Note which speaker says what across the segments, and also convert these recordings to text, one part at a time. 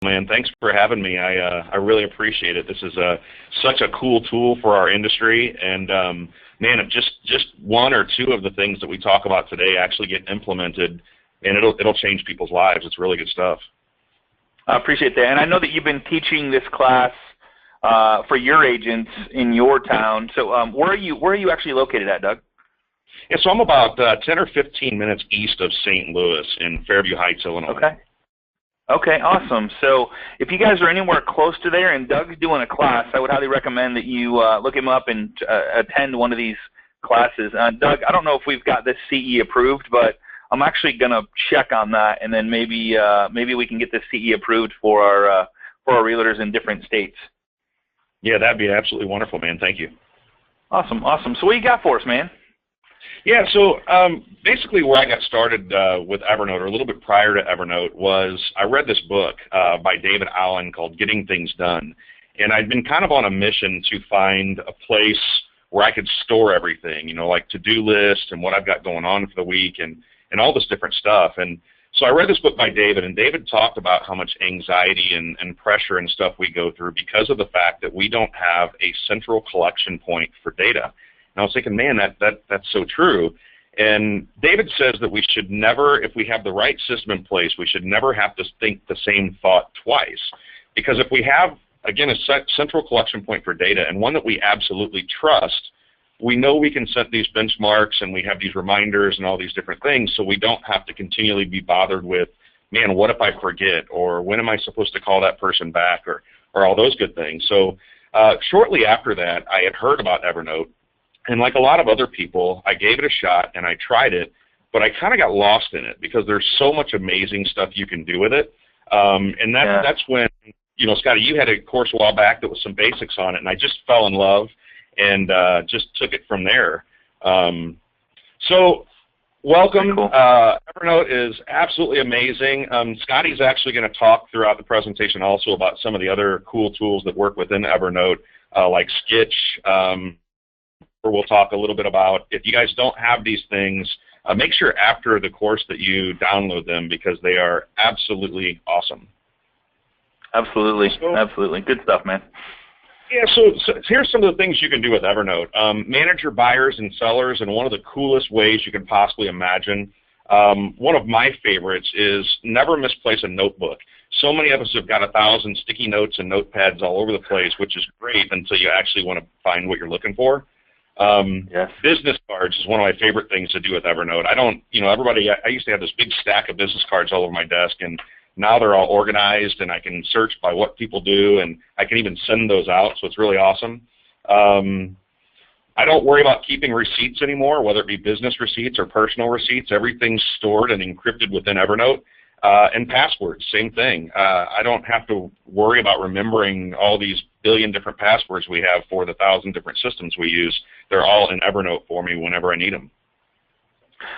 Speaker 1: Man, thanks for having me. I really appreciate it. This is such a cool tool for our industry, and man, if just one or two of the things that we talk about today actually get implemented, and it'll change people's lives. It's really good stuff.
Speaker 2: I appreciate that, and I know that you've been teaching this class for your agents in your town. So where are you actually located at, Doug?
Speaker 1: Yeah, so I'm about 10 or 15 minutes east of St. Louis in Fairview Heights, Illinois.
Speaker 2: Okay. Okay, awesome. So if you guys are anywhere close to there and Doug's doing a class, I would highly recommend that you look him up and attend one of these classes. Doug, I don't know if we've got this CE approved, but I'm actually going to check on that, and then maybe we can get this CE approved for our realtors in different states.
Speaker 1: Yeah, that'd be absolutely wonderful, man. Thank you.
Speaker 2: Awesome, awesome. So what you got for us, man?
Speaker 1: Yeah, so basically where I got started with Evernote, or a little bit prior to Evernote, was I read this book by David Allen called Getting Things Done. And I'd been kind of on a mission to find a place where I could store everything, you know, like to-do list and what I've got going on for the week and all this different stuff. And so I read this book by David, and David talked about how much anxiety and pressure and stuff we go through because of the fact that we don't have a central collection point for data. And I was thinking, man, that's so true. And David says that we should never, if we have the right system in place, we should never have to think the same thought twice. Because if we have, again, a central collection point for data and one that we absolutely trust, we know we can set these benchmarks and we have these reminders and all these different things, so we don't have to continually be bothered with, man, what if I forget, or when am I supposed to call that person back, or all those good things. So shortly after that, I had heard about Evernote. And like a lot of other people, I gave it a shot and I tried it, but I kind of got lost in it because there's so much amazing stuff you can do with it. And that's when, you know, Scotty, you had a course a while back that was some basics on it, and I just fell in love and just took it from there. So welcome.
Speaker 2: Cool.
Speaker 1: Evernote is absolutely amazing. Scotty's actually going to talk throughout the presentation also about some of the other cool tools that work within Evernote, like Sketch. We'll talk a little bit about, if you guys don't have these things, make sure after the course that you download them, because they are absolutely awesome.
Speaker 2: Absolutely, absolutely. Good stuff, man.
Speaker 1: Yeah, so here's some of the things you can do with Evernote. Manage your buyers and sellers in one of the coolest ways you can possibly imagine. One of my favorites is never misplace a notebook. So many of us have got 1,000 sticky notes and notepads all over the place, which is great until you actually want to find what you're looking for.
Speaker 2: Yes.
Speaker 1: Business cards is one of my favorite things to do with Evernote. I used to have this big stack of business cards all over my desk, and now they're all organized, and I can search by what people do, and I can even send those out, so it's really awesome. I don't worry about keeping receipts anymore, whether it be business receipts or personal receipts. Everything's stored and encrypted within Evernote. And passwords, same thing. I don't have to worry about remembering all these billion different passwords we have for the 1,000 different systems we use. They're all in Evernote for me whenever I need them.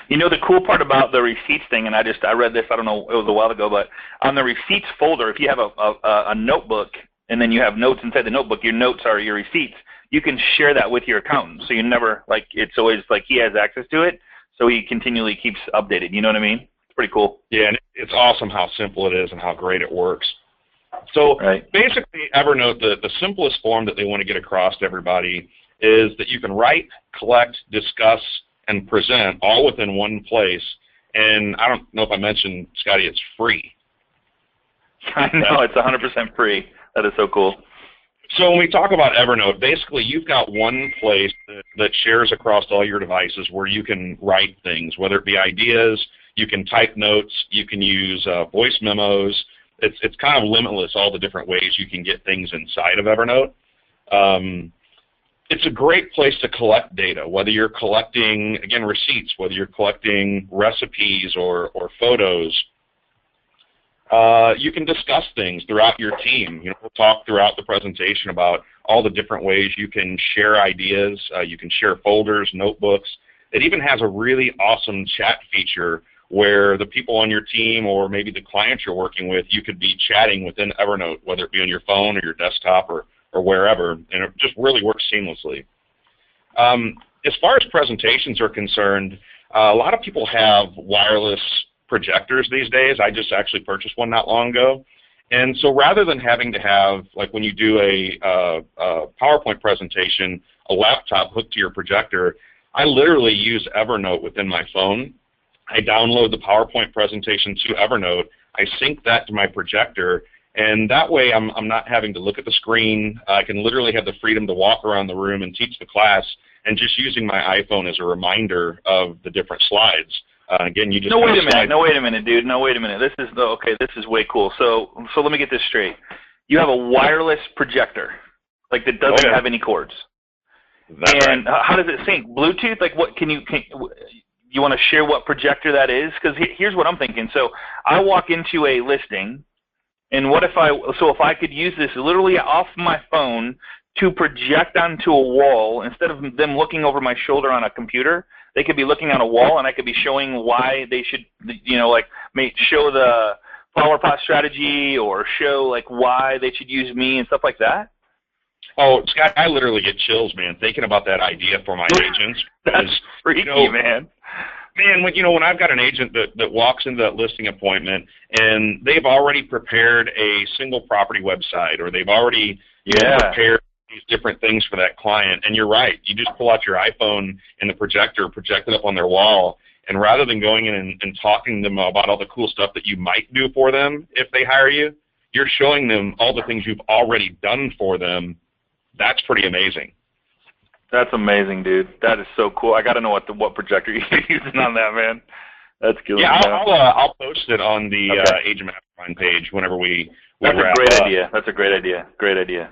Speaker 2: You know, the cool part about the receipts thing, and I read this, I don't know, it was a while ago, but on the receipts folder, if you have a notebook and then you have notes inside the notebook, your notes are your receipts, you can share that with your accountant. So you never, like, it's always like he has access to it, so he continually keeps updated. You know what I mean? It's pretty cool.
Speaker 1: Yeah, and it's awesome how simple it is and how great it works. So basically, Evernote, the simplest form that they want to get across to everybody is that you can write, collect, discuss, and present all within one place. And I don't know if I mentioned, Scotty, it's free.
Speaker 2: I know, it's 100% free. That is so cool.
Speaker 1: So when we talk about Evernote, basically you've got one place that shares across all your devices where you can write things, whether it be ideas, you can type notes, you can use voice memos. It's kind of limitless, all the different ways you can get things inside of Evernote. It's a great place to collect data, whether you're collecting, again, receipts, whether you're collecting recipes or photos. You can discuss things throughout your team. You know, we'll talk throughout the presentation about all the different ways you can share ideas. You can share folders, notebooks. It even has a really awesome chat feature where the people on your team or maybe the clients you're working with, you could be chatting within Evernote, whether it be on your phone or your desktop or wherever, and it just really works seamlessly. As far as presentations are concerned, a lot of people have wireless projectors these days. I just actually purchased one not long ago, And so rather than having to have, like when you do a PowerPoint presentation, a laptop hooked to your projector, I literally use Evernote within my phone. I download the PowerPoint presentation to Evernote. I sync that to my projector, and that way I'm not having to look at the screen. I can literally have the freedom to walk around the room and teach the class, and just using my iPhone as a reminder of the different slides. Again, you just
Speaker 2: no, wait a minute, dude. No, wait a minute. This is way cool. So let me get this straight. You have a wireless projector, like that doesn't have any cords.
Speaker 1: That's
Speaker 2: and
Speaker 1: right.
Speaker 2: How does it sync? Bluetooth? Like what? You want to share what projector that is? Because here's what I'm thinking. So I walk into a listing, and if I could use this literally off my phone to project onto a wall, instead of them looking over my shoulder on a computer, they could be looking on a wall, and I could be showing why they should, show the flower pot strategy, or show like why they should use me and stuff like that.
Speaker 1: Oh, Scott, I literally get chills, man, thinking about that idea for my agents.
Speaker 2: That's freaky, man.
Speaker 1: Man, when I've got an agent that walks into that listing appointment and they've already prepared a single property website, or they've already prepared these different things for that client, and you're right, you just pull out your iPhone and the projector, project it up on their wall, and rather than going in and talking to them about all the cool stuff that you might do for them if they hire you, you're showing them all the things you've already done for them. That's pretty amazing.
Speaker 2: That's amazing, dude. That is so cool. I got to know what projector you're using on that, man. That's cool.
Speaker 1: Yeah, I'll post it on the Agent Mastermind page whenever we
Speaker 2: That's
Speaker 1: wrap
Speaker 2: a great
Speaker 1: up.
Speaker 2: idea. That's a great idea. Great idea.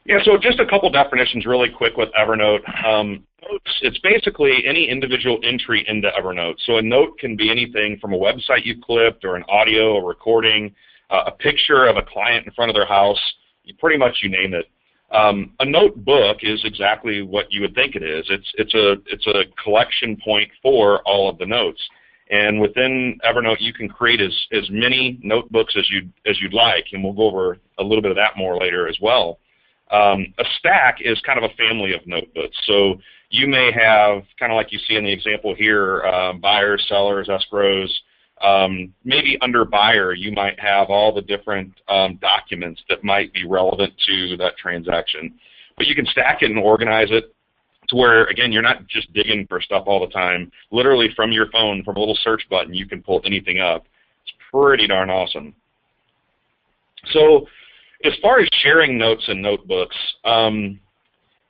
Speaker 1: Yeah, so just a couple definitions really quick with Evernote. Notes, it's basically any individual entry into Evernote. So a note can be anything from a website you clipped, or an audio, a recording, a picture of a client in front of their house, pretty much you name it. A notebook is exactly what you would think it is. It's a collection point for all of the notes. And within Evernote, you can create as many notebooks as you'd like, and we'll go over a little bit of that more later as well. A stack is kind of a family of notebooks. So you may have, kind of like you see in the example here, buyers, sellers, escrows. Maybe under buyer, you might have all the different documents that might be relevant to that transaction. But you can stack it and organize it to where, again, you're not just digging for stuff all the time. Literally from your phone, from a little search button, you can pull anything up. It's pretty darn awesome. So as far as sharing notes and notebooks,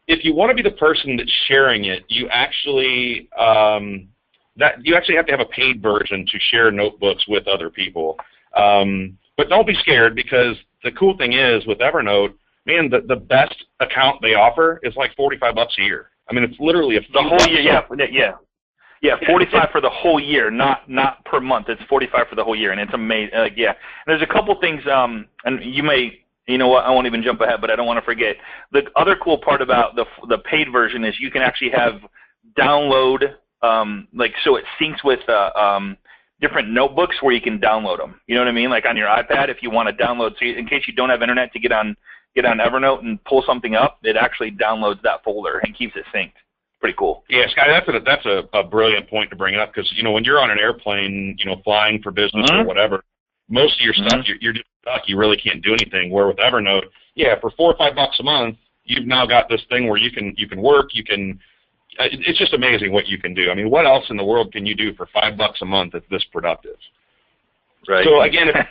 Speaker 1: if you want to be the person that's sharing it, you actually have to have a paid version to share notebooks with other people. But don't be scared, because the cool thing is with Evernote, man, the best account they offer is like $45 a year. I mean, it's literally the
Speaker 2: whole year. Yeah, 45 for the whole year, not per month. It's 45 for the whole year, and it's amazing. And there's a couple things, and you know what, I won't even jump ahead, but I don't want to forget. The other cool part about the paid version is you can actually have download. So it syncs with different notebooks where you can download them. You know what I mean? Like on your iPad, if you want to download, so in case you don't have internet to get on Evernote and pull something up, it actually downloads that folder and keeps it synced. Pretty cool.
Speaker 1: Yeah, Scott, that's a brilliant point to bring up, because when you're on an airplane, flying for business or whatever, most of your stuff you're just stuck. You really can't do anything. Where with Evernote, for $4 or $5 a month, you've now got this thing where you can work, you can. It's just amazing what you can do. I mean, what else in the world can you do for $5 a month that's this productive?
Speaker 2: Right.
Speaker 1: So again, if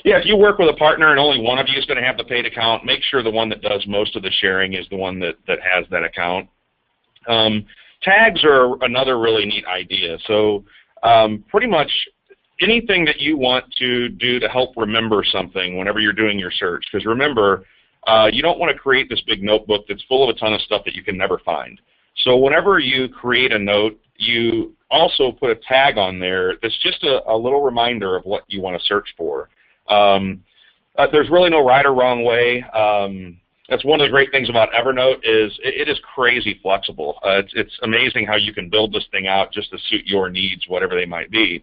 Speaker 1: if you work with a partner and only one of you is going to have the paid account, make sure the one that does most of the sharing is the one that has that account. Tags are another really neat idea. So pretty much anything that you want to do to help remember something whenever you're doing your search, because remember, you don't want to create this big notebook that's full of a ton of stuff that you can never find. So whenever you create a note, you also put a tag on there that's just a little reminder of what you want to search for. There's really no right or wrong way. That's one of the great things about Evernote is it is crazy flexible. It's amazing how you can build this thing out just to suit your needs, whatever they might be.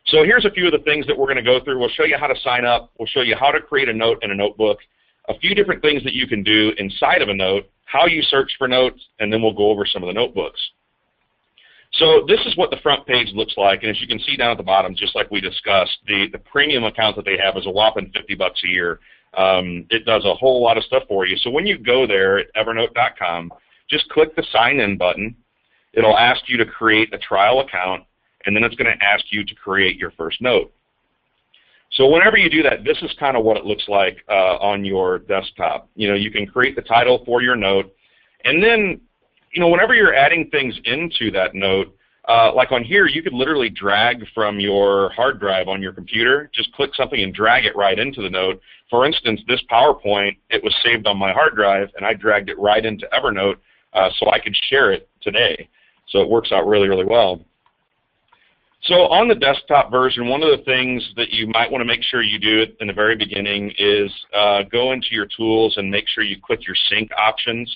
Speaker 1: So here's a few of the things that we're going to go through. We'll show you how to sign up. We'll show you how to create a note in a notebook, a few different things that you can do inside of a note, how you search for notes, and then we'll go over some of the notebooks. So this is what the front page looks like, and as you can see down at the bottom, just like we discussed, the premium account that they have is a whopping $50 a year. It does a whole lot of stuff for you. So when you go there at evernote.com, just click the sign in button. It'll ask you to create a trial account, and then it's going to ask you to create your first note. So whenever you do that, this is kind of what it looks like on your desktop. You can create the title for your note, and then whenever you're adding things into that note, like on here, you could literally drag from your hard drive on your computer, just click something and drag it right into the note. For instance, this PowerPoint, it was saved on my hard drive, and I dragged it right into Evernote so I could share it today. So it works out really, really well. So on the desktop version, one of the things that you might want to make sure you do in the very beginning is go into your tools and make sure you click your sync options.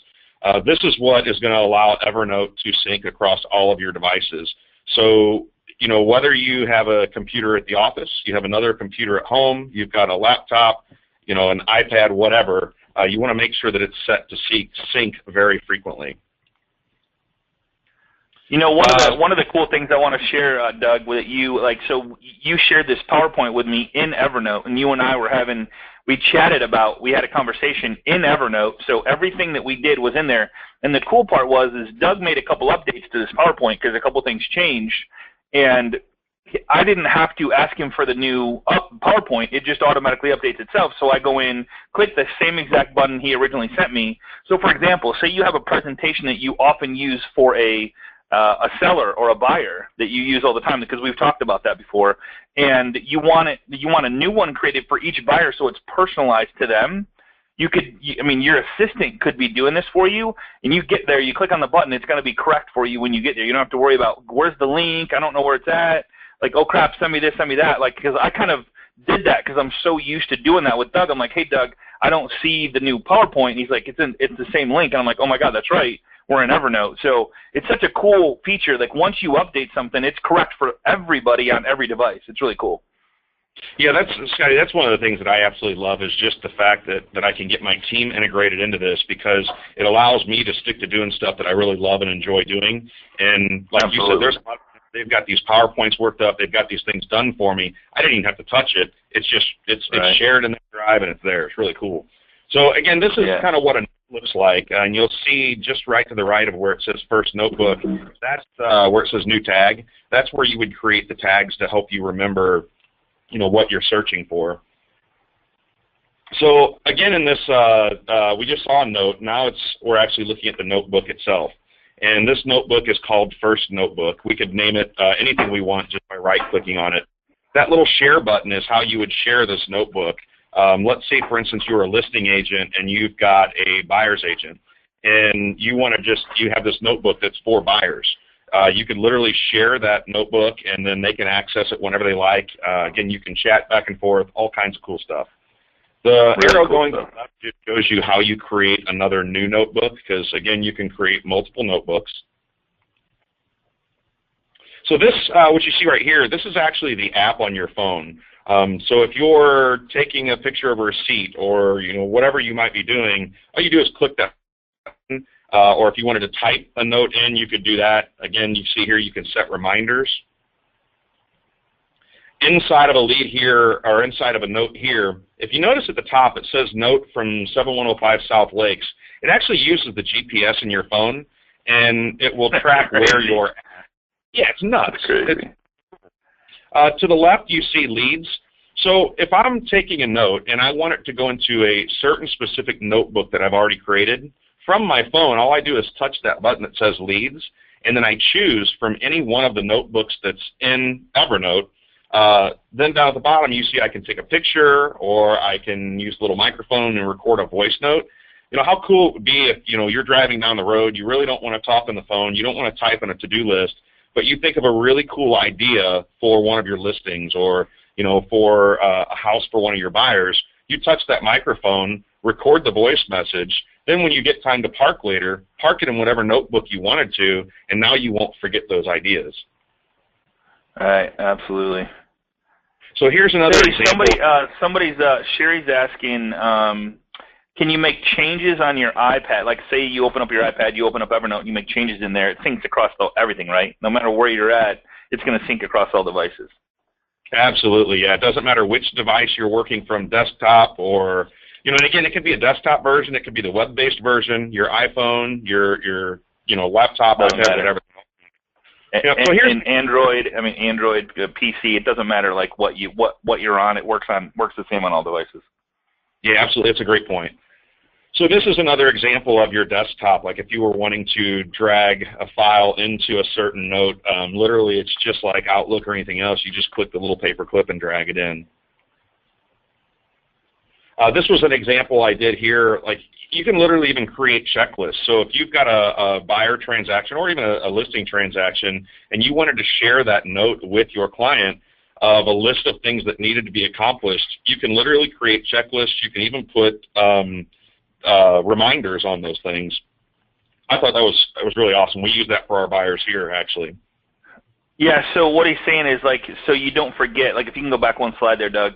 Speaker 1: This is what is going to allow Evernote to sync across all of your devices. So, whether you have a computer at the office, you have another computer at home, you've got a laptop, an iPad, whatever, you want to make sure that it's set to sync very frequently.
Speaker 2: One of the cool things I want to share, Doug, with you, so you shared this PowerPoint with me in Evernote, and you and I we chatted we had a conversation in Evernote, so everything that we did was in there. And the cool part is Doug made a couple updates to this PowerPoint because a couple things changed, and I didn't have to ask him for the new PowerPoint. It just automatically updates itself. So I go in, click the same exact button he originally sent me. So for example, say you have a presentation that you often use for a seller or a buyer that you use all the time, because we've talked about that before, and you want a new one created for each buyer so it's personalized to them. Your assistant could be doing this for you, and you get there, you click on the button, it's going to be correct for you when you get there. You don't have to worry about where's the link, I don't know where it's at, oh crap, send me this, send me that, because I kind of did that because I'm so used to doing that with Doug. I'm like, hey Doug, I don't see the new PowerPoint, and he's like, it's the same link, and I'm like, oh my god, that's right. We're in Evernote. So it's such a cool feature. Once you update something, it's correct for everybody on every device. It's really cool.
Speaker 1: Yeah, Scotty, that's one of the things that I absolutely love is just the fact that I can get my team integrated into this, because it allows me to stick to doing stuff that I really love and enjoy doing. And like
Speaker 2: Absolutely.
Speaker 1: you said, they've got these PowerPoints worked up. They've got these things done for me. I didn't even have to touch it. It's shared in the drive, and it's there. It's really cool. So again, this is kind of what a looks like, and you'll see just right to the right of where it says First Notebook, that's where it says New Tag. That's where you would create the tags to help you remember, what you're searching for. So again, in this, we just saw a note. Now we're actually looking at the notebook itself, and this notebook is called First Notebook. We could name it anything we want just by right-clicking on it. That little share button is how you would share this notebook. Let's say, for instance, you're a listing agent and you've got a buyer's agent, and you have this notebook that's for buyers. You could literally share that notebook, and then they can access it whenever they like. Again, you can chat back and forth, all kinds of cool stuff. The arrow going to the left just shows you how you create another new notebook, because, again, you can create multiple notebooks. So this, what you see right here, this is actually the app on your phone. So if you're taking a picture of a receipt, or whatever you might be doing, all you do is click that button. Or if you wanted to type a note in, you could do that. Again, you see here you can set reminders. Inside of a lead here, or inside of a note here, if you notice at the top it says Note from 7105 South Lakes. It actually uses the GPS in your phone, and it will track where you're at. Yeah, it's nuts.
Speaker 2: That's crazy.
Speaker 1: To the left, you see leads. So if I'm taking a note and I want it to go into a certain specific notebook that I've already created, from my phone, all I do is touch that button that says leads, and then I choose from any one of the notebooks that's in Evernote. Then down at the bottom, you see I can take a picture, or I can use a little microphone and record a voice note. How cool it would be if, you're driving down the road, you really don't want to talk on the phone, you don't want to type in a to-do list, but you think of a really cool idea for one of your listings, or for a house for one of your buyers. You touch that microphone, record the voice message, then when you get time to park later, park it in whatever notebook you wanted to, and now you won't forget those ideas.
Speaker 2: All right, absolutely.
Speaker 1: So here's another example.
Speaker 2: Sherry's asking, Can you make changes on your iPad? Like, say you open up your iPad, you open up Evernote, and you make changes in there. It syncs across everything, right? No matter where you're at, it's going to sync across all devices.
Speaker 1: Absolutely, yeah. It doesn't matter which device you're working from, desktop or, and again, it could be a desktop version, it could be the web-based version, your iPhone, your laptop, whatever.
Speaker 2: So here's Android, PC. It doesn't matter like what you're on. It works the same on all devices.
Speaker 1: Yeah, absolutely. That's a great point. So this is another example of your desktop. Like if you were wanting to drag a file into a certain note, literally it's just like Outlook or anything else. You just click the little paper clip and drag it in. This was an example I did here. Like you can literally even create checklists. So if you've got a buyer transaction or even a listing transaction and you wanted to share that note with your client of a list of things that needed to be accomplished, you can literally create checklists. You can even put reminders on those things. I thought that was really awesome. We use that for our buyers here, actually.
Speaker 2: Yeah, so what he's saying is, like, so you don't forget, like, if you can go back one slide there, Doug,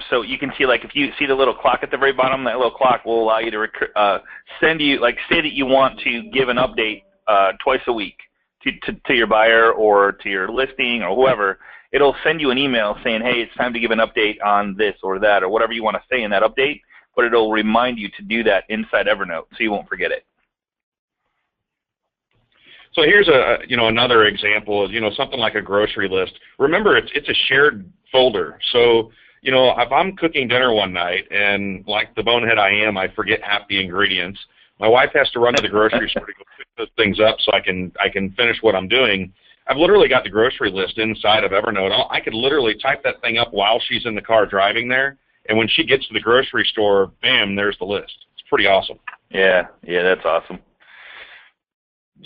Speaker 2: so you can see, like, if you see the little clock at the very bottom, that little clock will allow you to send you, like, say that you want to give an update twice a week to your buyer or to your listing or whoever. It'll send you an email saying, hey, it's time to give an update on this or that or whatever you want to say in that update, but it'll remind you to do that inside Evernote so you won't forget it.
Speaker 1: So here's another example of something like a grocery list. Remember, it's a shared folder. So if I'm cooking dinner one night and like the bonehead I am, I forget half the ingredients. My wife has to run to the grocery store to go pick those things up so I can finish what I'm doing. I've literally got the grocery list inside of Evernote. I could literally type that thing up while she's in the car driving there, and when she gets to the grocery store, bam, there's the list. It's pretty awesome.
Speaker 2: Yeah, that's awesome.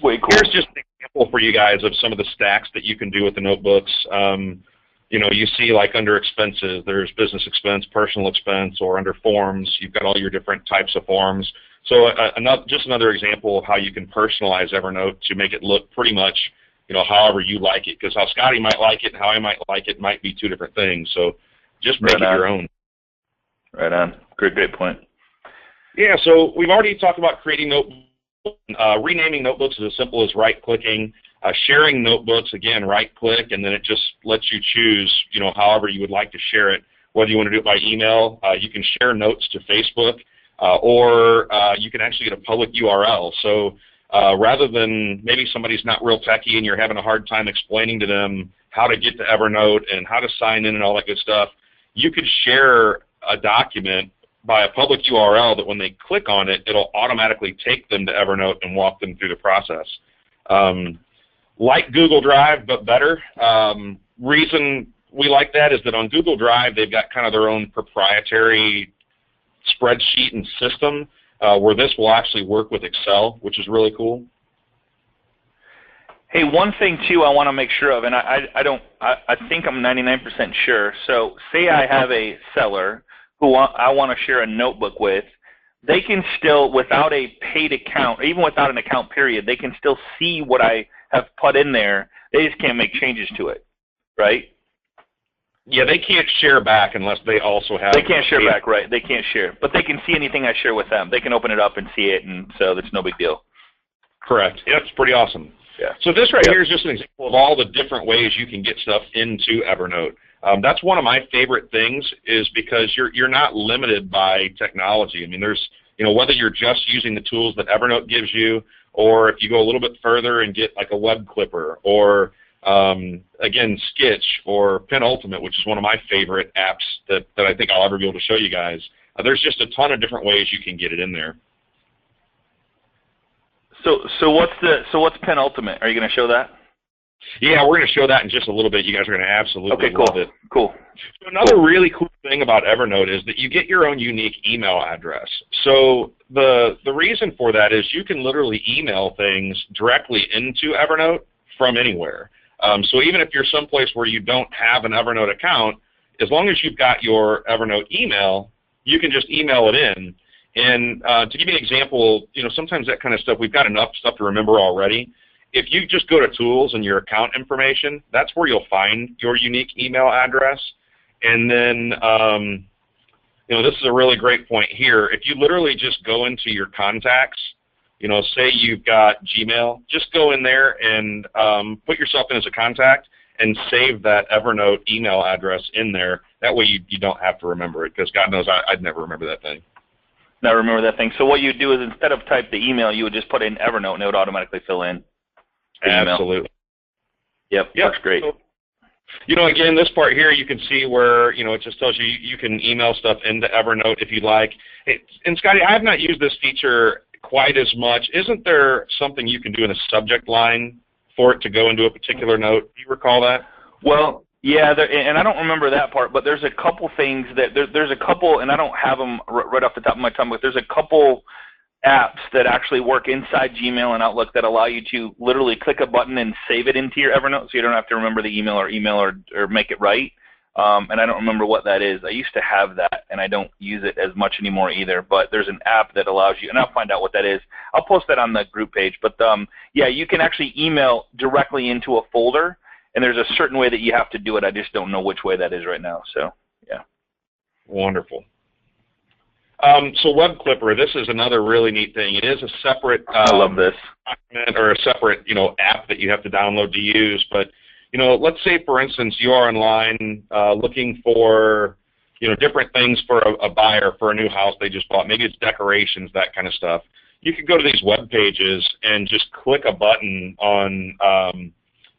Speaker 2: Way cool.
Speaker 1: Here's just an example for you guys of some of the stacks that you can do with the notebooks. You see like under expenses, there's business expense, personal expense, or under forms, you've got all your different types of forms. So just another example of how you can personalize Evernote to make it look pretty much, however you like it. Because how Scotty might like it and how I might like it might be two different things. So just make it your own.
Speaker 2: Right on. Great point.
Speaker 1: Yeah, so we've already talked about creating notebooks. Renaming notebooks is as simple as right-clicking. Sharing notebooks, again, right-click, and then it just lets you choose, however you would like to share it. Whether you want to do it by email, you can share notes to Facebook, or you can actually get a public URL. So rather than maybe somebody's not real techie and you're having a hard time explaining to them how to get to Evernote and how to sign in and all that good stuff, you could share a document by a public URL that when they click on it, it'll automatically take them to Evernote and walk them through the process. Like Google Drive, but better. Reason we like that is that on Google Drive, they've got kind of their own proprietary spreadsheet and system where this will actually work with Excel, which is really cool.
Speaker 2: Hey, one thing too I want to make sure of, and I think I'm 99% sure. So say I have a seller who I want to share a notebook with, they can still, without a paid account, even without an account period, they can still see what I have put in there. They just can't make changes to it, right?
Speaker 1: Yeah, they can't share back unless they also have...
Speaker 2: They can't share back, right. They can't share. But they can see anything I share with them. They can open it up and see it, and so that's no big deal.
Speaker 1: Correct. Yeah, it's pretty awesome.
Speaker 2: Yeah.
Speaker 1: So this right here is just an example of all the different ways you can get stuff into Evernote. That's one of my favorite things is because you're not limited by technology. I mean, there's, whether you're just using the tools that Evernote gives you, or if you go a little bit further and get like a web clipper, or again, Sketch or Penultimate, which is one of my favorite apps that I think I'll ever be able to show you guys. There's just a ton of different ways you can get it in there.
Speaker 2: So what's Penultimate? Are you going to show that?
Speaker 1: Yeah, we're going to show that in just a little bit. You guys are going to absolutely love it.
Speaker 2: Cool.
Speaker 1: So another really cool thing about Evernote is that you get your own unique email address. So the reason for that is you can literally email things directly into Evernote from anywhere. So even if you're someplace where you don't have an Evernote account, as long as you've got your Evernote email, you can just email it in. And to give you an example, sometimes that kind of stuff, we've got enough stuff to remember already. If you just go to Tools and your account information, that's where you'll find your unique email address. And then this is a really great point here. If you literally just go into your contacts, say you've got Gmail, just go in there and put yourself in as a contact and save that Evernote email address in there. That way you don't have to remember it, because God knows I'd never remember that thing.
Speaker 2: Never remember that thing. So what you would do is instead of type the email, you would just put in Evernote and it would automatically fill in the email.
Speaker 1: Absolutely.
Speaker 2: Yep, works great.
Speaker 1: So, again, this part here, you can see where, it just tells you can email stuff into Evernote if you'd like. And Scotty, I have not used this feature quite as much. Isn't there something you can do in a subject line for it to go into a particular note? Do you recall that?
Speaker 2: Well, yeah, and I don't remember that part, but there's a couple things that there's a couple, and I don't have them right off the top of my tongue, but there's a couple apps that actually work inside Gmail and Outlook that allow you to literally click a button and save it into your Evernote, so you don't have to remember the email or make it right. And I don't remember what that is. I used to have that, and I don't use it as much anymore either. But there's an app that allows you, and I'll find out what that is. I'll post that on the group page. But yeah, you can actually email directly into a folder, and there's a certain way that you have to do it. I just don't know which way that is right now. So yeah.
Speaker 1: Wonderful. So Web Clipper, this is another really neat thing. It is a separate
Speaker 2: I love this.
Speaker 1: document or a separate app that you have to download to use. But let's say, for instance, you are online looking for different things for a buyer for a new house they just bought. Maybe it's decorations, that kind of stuff. You could go to these web pages and just click a button on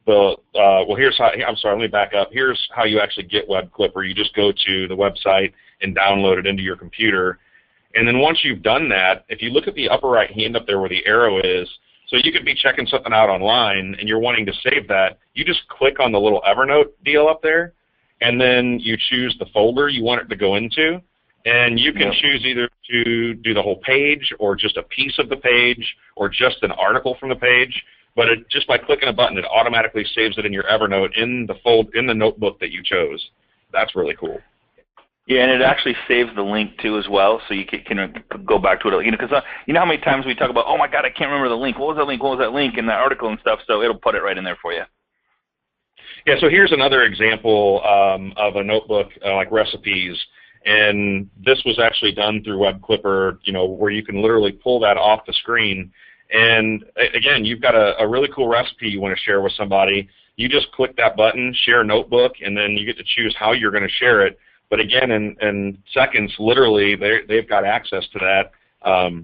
Speaker 1: here's how. I'm sorry, let me back up. Here's how you actually get Web Clipper. You just go to the website and download it into your computer. And then once you've done that, if you look at the upper right hand up there where the arrow is, so you could be checking something out online and you're wanting to save that, you just click on the little Evernote deal up there, and then you choose the folder you want it to go into, and you can choose either to do the whole page or just a piece of the page or just an article from the page. But just by clicking a button, it automatically saves it in your Evernote in the notebook that you chose. That's really cool.
Speaker 2: Yeah, and it actually saves the link too as well, so you can go back to it. Because you know how many times we talk about, oh my God, I can't remember the link. What was that link? What was that link in that article and stuff? So it'll put it right in there for you.
Speaker 1: Yeah. So here's another example of a notebook like recipes, and this was actually done through Web Clipper. Where you can literally pull that off the screen, and again, you've got a really cool recipe you want to share with somebody. You just click that button, share notebook, and then you get to choose how you're going to share it. But again, in seconds, literally, they've got access to that.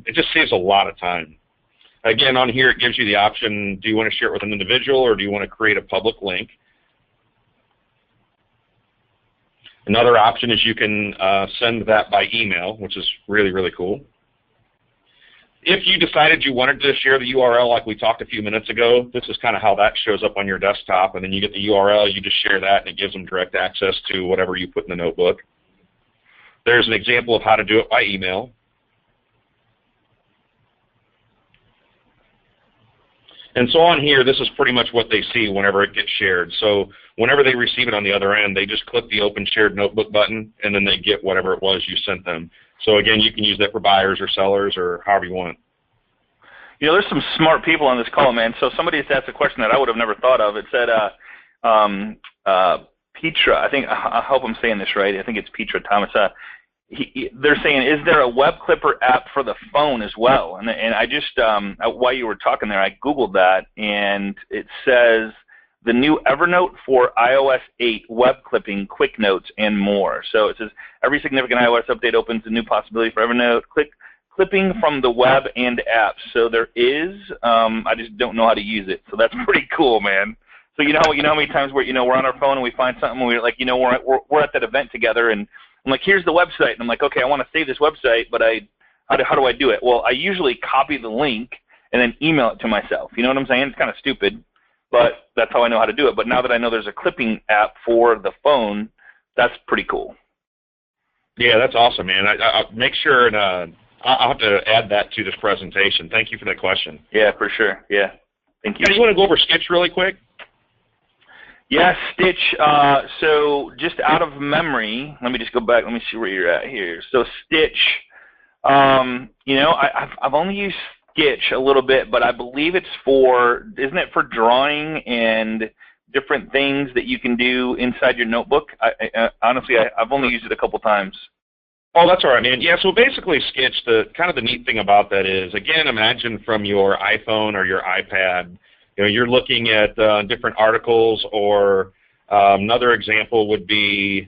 Speaker 1: It just saves a lot of time. Again, on here, it gives you the option, do you want to share it with an individual or do you want to create a public link? Another option is you can send that by email, which is really, really cool. If you decided you wanted to share the URL like we talked a few minutes ago, this is kind of how that shows up on your desktop, and then you get the URL, you just share that, and it gives them direct access to whatever you put in the notebook. There's an example of how to do it by email. And so on here, this is pretty much what they see whenever it gets shared. So whenever they receive it on the other end, they just click the Open Shared Notebook button, and then they get whatever it was you sent them. So again, you can use that for buyers or sellers or however you want.
Speaker 2: There's some smart people on this call, man. So somebody has asked a question that I would have never thought of. It said, Petra, I hope I'm saying this right. I think it's Petra Thomas. They're saying, is there a Web Clipper app for the phone as well? And I just, while you were talking there, I Googled that, and it says the new Evernote for iOS 8, web clipping, quick notes, and more. So it says every significant iOS update opens a new possibility for Evernote clipping from the web and apps. So there is. I just don't know how to use it. So that's pretty cool, man. So you know how many times we're on our phone and we find something and we're like, we're at that event together and I'm like, here's the website, and I'm like, okay, I want to save this website, but how do I do it? Well, I usually copy the link and then email it to myself. You know what I'm saying? It's kind of stupid, but that's how I know how to do it. But now that I know there's a clipping app for the phone, that's pretty cool.
Speaker 1: Yeah, that's awesome, man. I'll make sure and I'll have to add that to this presentation. Thank you for that question.
Speaker 2: Yeah, for sure. Yeah, thank you.
Speaker 1: You want to go over Stitch really quick?
Speaker 2: Yeah, Stitch. So just out of memory, let me just go back. Let me see where you're at here. So Stitch, I've only used Stitch a little bit, but I believe it's isn't it for drawing and different things that you can do inside your notebook? Honestly, I've only used it a couple times.
Speaker 1: Oh, that's all right, man. Yeah, so basically Sketch, the kind of the neat thing about that is, again, imagine from your iPhone or your iPad, you're looking at different articles, or another example would be,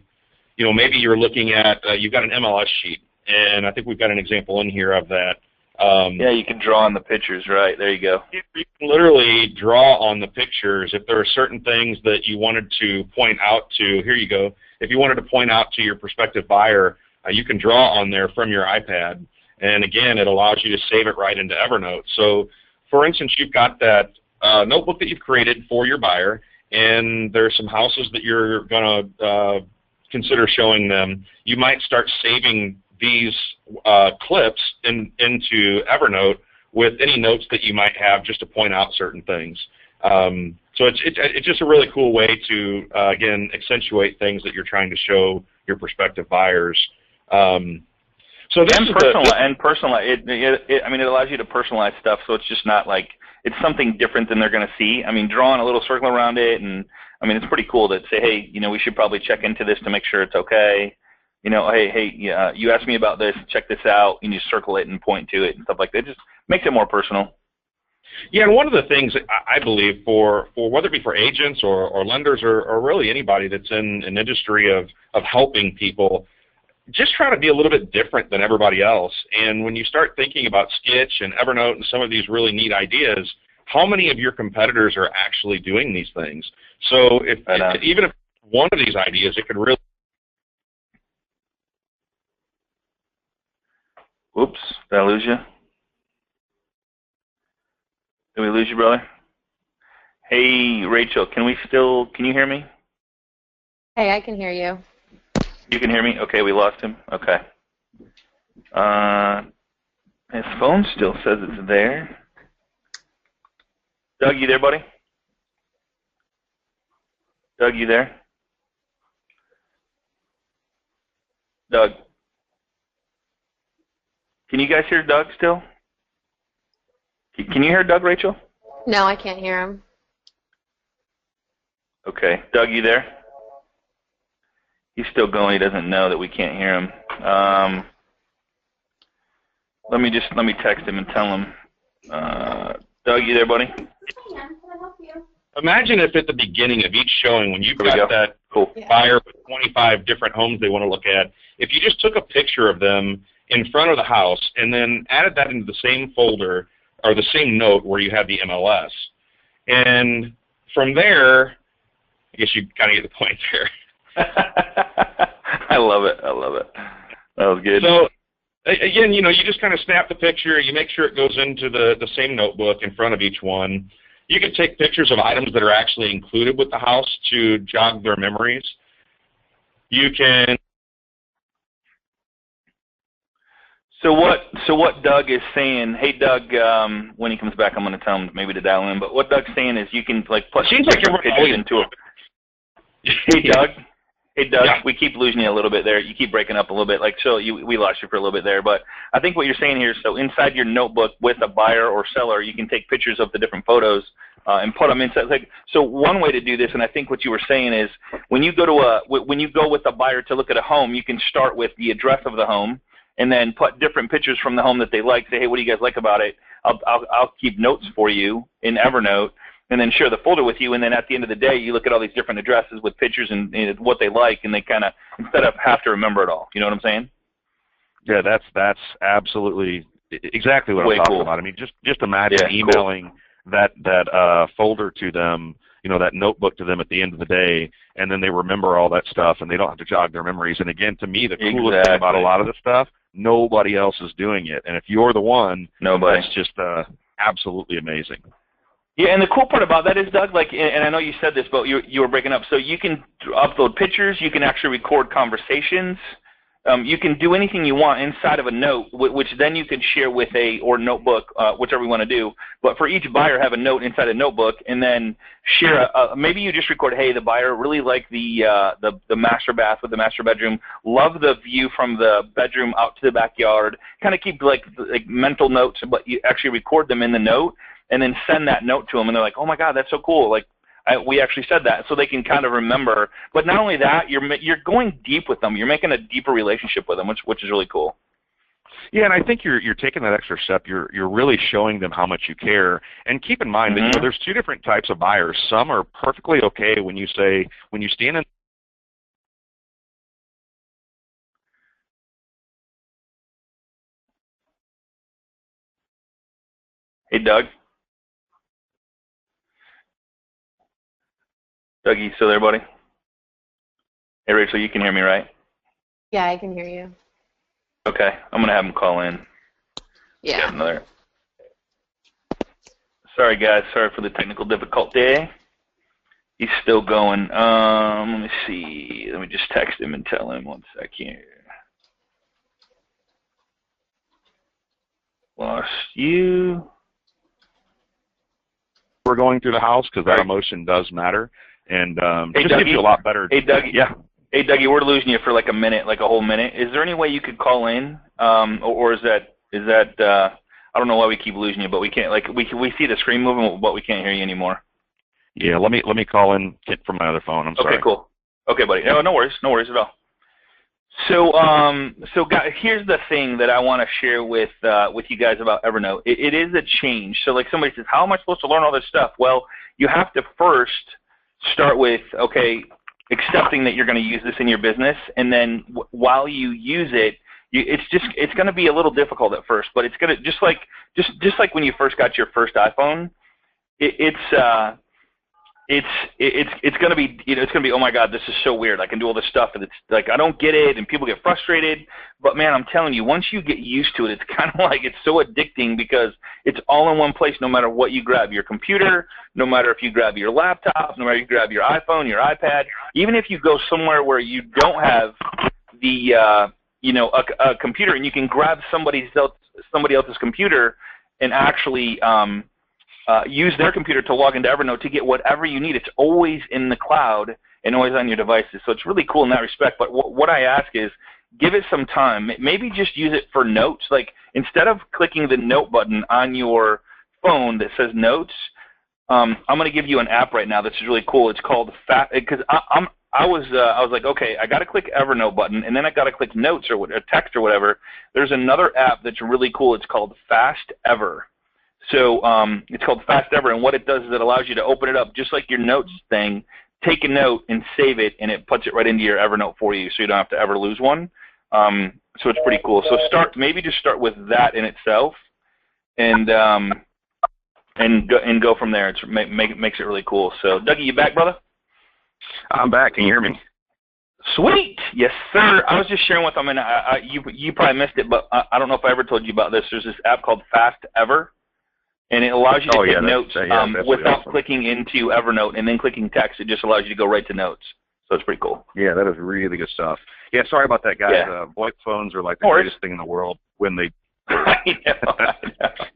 Speaker 1: maybe you're looking at, you've got an MLS sheet, and I think we've got an example in here of that.
Speaker 2: Yeah, you can draw on the pictures, right? There you go.
Speaker 1: You can literally draw on the pictures. If there are certain things that you wanted to point out to, here you go. If you wanted to point out to your prospective buyer, you can draw on there from your iPad. And again, it allows you to save it right into Evernote. So, for instance, you've got that notebook that you've created for your buyer, and there are some houses that you're going to consider showing them. You might start saving these clips into Evernote with any notes that you might have just to point out certain things. So it's just a really cool way to, again, accentuate things that you're trying to show your prospective buyers. So this
Speaker 2: and personalize. It allows you to personalize stuff, so it's just not like it's something different than they're going to see. I mean, drawing a little circle around it, and it's pretty cool to say, hey, we should probably check into this to make sure it's okay. Hey, you asked me about this, check this out, and you circle it and point to it and stuff like that. It just makes it more personal.
Speaker 1: Yeah, and one of the things that I believe for whether it be for agents or lenders or really anybody that's in an industry of helping people, just try to be a little bit different than everybody else. And when you start thinking about Sketch and Evernote and some of these really neat ideas, how many of your competitors are actually doing these things? So even if one of these ideas, it could really...
Speaker 2: Whoops, did I lose you? Did we lose you, brother? Hey, Rachel, can you hear me?
Speaker 3: Hey, I can hear you.
Speaker 2: You can hear me? Okay, we lost him. Okay. His phone still says it's there. Doug, you there, buddy? Doug, you there? Doug. Can you guys hear Doug still? Can you hear Doug, Rachel?
Speaker 3: No, I can't hear him.
Speaker 2: Okay. Doug, you there? He's still going. He doesn't know that we can't hear him. Let me text him and tell him. Doug, you there, buddy?
Speaker 3: I am. Can I help you?
Speaker 1: Imagine if at the beginning of each showing, when you've got that buyer with 25 different homes they want to look at, if you just took a picture of them in front of the house and then added that into the same folder or the same note where you have the MLS. And from there, I guess you kind of get the point there.
Speaker 2: I love it. That was good.
Speaker 1: So, again, you just kind of snap the picture. You make sure it goes into the same notebook in front of each one. You can take pictures of items that are actually included with the house to jog their memories. You can...
Speaker 2: So what Doug is saying, hey Doug, when he comes back I'm going to tell him maybe to dial in, but what Doug's saying is you can put pictures into it. Hey Doug, yeah. We keep losing you a little bit there. You keep breaking up a little bit. We lost you for a little bit there, but I think what you're saying here is so inside your notebook with a buyer or seller, you can take pictures of the different photos and put them inside. So one way to do this, and I think what you were saying is when you go with a buyer to look at a home, you can start with the address of the home, and then put different pictures from the home that they like. Say, hey, what do you guys like about it? I'll keep notes for you in Evernote, and then share the folder with you. And then at the end of the day, you look at all these different addresses with pictures and what they like, and they kind of instead of have to remember it all. You know what I'm saying?
Speaker 1: Yeah, that's absolutely exactly what I'm talking about. I mean, just imagine emailing that folder to them, that notebook to them at the end of the day, and then they remember all that stuff, and they don't have to jog their memories. And again, to me, the coolest thing about a lot of this stuff, nobody else is doing it. And if you're the one, that's just absolutely amazing.
Speaker 2: Yeah, and the cool part about that is, Doug, and I know you said this, but you were breaking up. So you can upload pictures. You can actually record conversations. You can do anything you want inside of a note, which then you can share with or notebook, whichever you want to do. But for each buyer, have a note inside a notebook, and then share. Maybe you just record, hey, the buyer really liked the master bath with the master bedroom. Love the view from the bedroom out to the backyard. Kind of keep like mental notes, but you actually record them in the note, and then send that note to them, and they're like, oh my God, that's so cool. We actually said that, so they can kind of remember. But not only that, you're going deep with them. You're making a deeper relationship with them, which is really cool.
Speaker 1: Yeah, and I think you're taking that extra step. You're really showing them how much you care. And keep in mind that there's two different types of buyers. Some are perfectly okay when you stand in.
Speaker 2: Hey, Doug. Doug, you still there, buddy? Hey, Rachel, you can hear me, right?
Speaker 3: Yeah, I can hear you.
Speaker 2: Okay, I'm gonna have him call in.
Speaker 3: Yeah.
Speaker 2: Another. Sorry, guys. Sorry for the technical difficulty. He's still going. Let me see. Let me just text him and tell him 1 sec here. Lost you.
Speaker 1: We're going through the house because that emotion does matter, and just gives you a lot better.
Speaker 2: Hey, Dougie.
Speaker 1: Yeah.
Speaker 2: Hey, Dougie, we're losing you for like a minute, like a whole minute. Is there any way you could call in, or is that? I don't know why we keep losing you, but we can't. Like we see the screen moving, but we can't hear you anymore.
Speaker 1: Yeah. Let me call in from my other phone. I'm sorry.
Speaker 2: Okay, cool. Okay, buddy. No worries at all. So, guys, here's the thing that I want to share with you guys about Evernote. It is a change. So, like somebody says, how am I supposed to learn all this stuff? Well, you have to first start with, okay, accepting that you're going to use this in your business, and then while you use it, it's going to be a little difficult at first, but it's going to just like when you first got your first iPhone, it's going to be, it's going to be, oh my God, this is so weird. I can do all this stuff, and it's like I don't get it, and people get frustrated. But man, I'm telling you, once you get used to it, it's kind of like it's so addicting because it's all in one place. No matter what you grab, your computer, no matter if you grab your laptop, no matter if you grab your iPhone, your iPad, even if you go somewhere where you don't have the a computer, and you can grab somebody else's computer and actually use their computer to log into Evernote to get whatever you need. It's always in the cloud and always on your devices. So it's really cool in that respect. But what I ask is give it some time. Maybe just use it for notes. Like instead of clicking the note button on your phone that says notes, I'm going to give you an app right now that's really cool. It's called because I was like, okay, I got to click Evernote button, and then I got to click notes or text or whatever. There's another app that's really cool. It's called Fast Ever. So it's called Fast Ever, and what it does is it allows you to open it up just like your notes thing, take a note and save it, and it puts it right into your Evernote for you, so you don't have to ever lose one. So it's pretty cool. So maybe just start with that in itself, and go from there. It makes it really cool. So Dougie, you back, brother?
Speaker 1: I'm back. Can you hear me?
Speaker 2: Sweet. Yes, sir. I was just sharing with them, and you probably missed it, but I don't know if I ever told you about this. There's this app called Fast Ever, and it allows you to take notes without clicking into Evernote and then clicking text. It just allows you to go right to notes. So it's pretty cool.
Speaker 1: Yeah, that is really good stuff. Yeah, sorry about that, guys.
Speaker 2: Yeah.
Speaker 1: VoIP phones are like the greatest thing in the world when they.
Speaker 2: I know.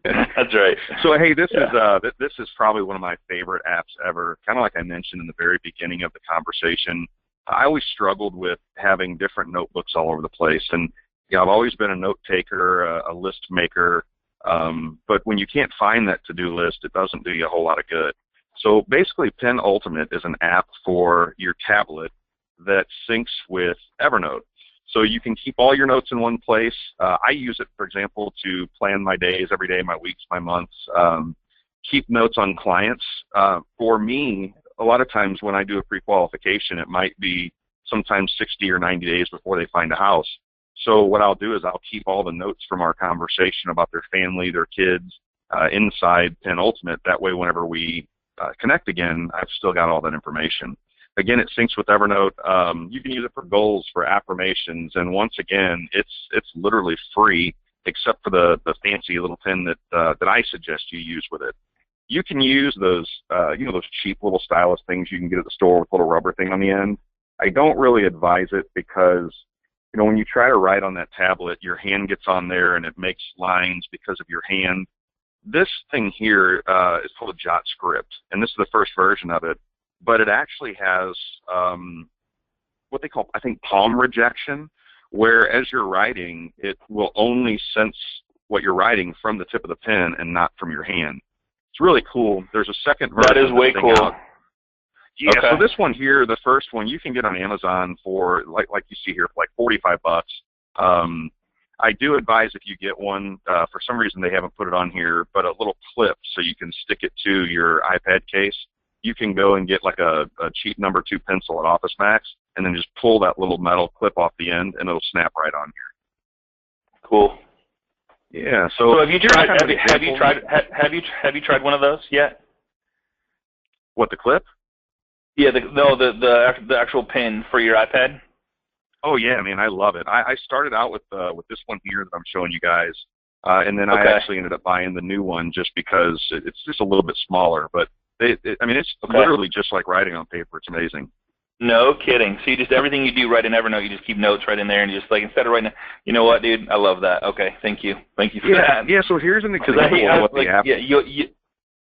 Speaker 2: That's right.
Speaker 1: So hey, this is probably one of my favorite apps ever. Kind of like I mentioned in the very beginning of the conversation, I always struggled with having different notebooks all over the place, and I've always been a note taker, a list maker. But when you can't find that to-do list, it doesn't do you a whole lot of good. So basically, Pen Ultimate is an app for your tablet that syncs with Evernote. So you can keep all your notes in one place. I use it, for example, to plan my days every day, my weeks, my months, keep notes on clients. For me, a lot of times when I do a pre-qualification, it might be sometimes 60 or 90 days before they find a house. So what I'll do is I'll keep all the notes from our conversation about their family, their kids, inside Pen Ultimate. That way, whenever we connect again, I've still got all that information. Again, it syncs with Evernote. You can use it for goals, for affirmations, and once again, it's literally free, except for the fancy little pen that I suggest you use with it. You can use those those cheap little stylus things you can get at the store with a little rubber thing on the end. I don't really advise it because when you try to write on that tablet, your hand gets on there and it makes lines because of your hand. This thing here is called a Jot Script, and this is the first version of it. But it actually has what they call, I think, palm rejection, where as you're writing, it will only sense what you're writing from the tip of the pen and not from your hand. It's really cool. There's a second version.
Speaker 2: That is way cool.
Speaker 1: Yeah,
Speaker 2: Okay.
Speaker 1: so this one here, the first one, you can get on Amazon for, like you see here, for like 45 bucks. I do advise if you get one, for some reason they haven't put it on here, but a little clip so you can stick it to your iPad case. You can go and get like a cheap number 2 pencil at Office Max, and then just pull that little metal clip off the end, and it'll snap right on here.
Speaker 2: Cool.
Speaker 1: Yeah.
Speaker 2: So have you tried?
Speaker 1: kind of
Speaker 2: Have you tried one of those yet?
Speaker 1: What, the clip?
Speaker 2: Yeah. The actual pin for your iPad.
Speaker 1: Oh yeah, man, I love it. I started out with this one here that I'm showing you guys, and then I
Speaker 2: Okay.
Speaker 1: actually ended up buying the new one just because it's just a little bit smaller. But I mean, it's
Speaker 2: Okay.
Speaker 1: literally just like writing on paper. It's amazing.
Speaker 2: No kidding. So you just everything you do right in Evernote, you just keep notes right in there, and you just like instead of writing, you know what, dude, I love that. Okay, thank you for that.
Speaker 1: Yeah. So here's an example of what the app.
Speaker 2: Yeah,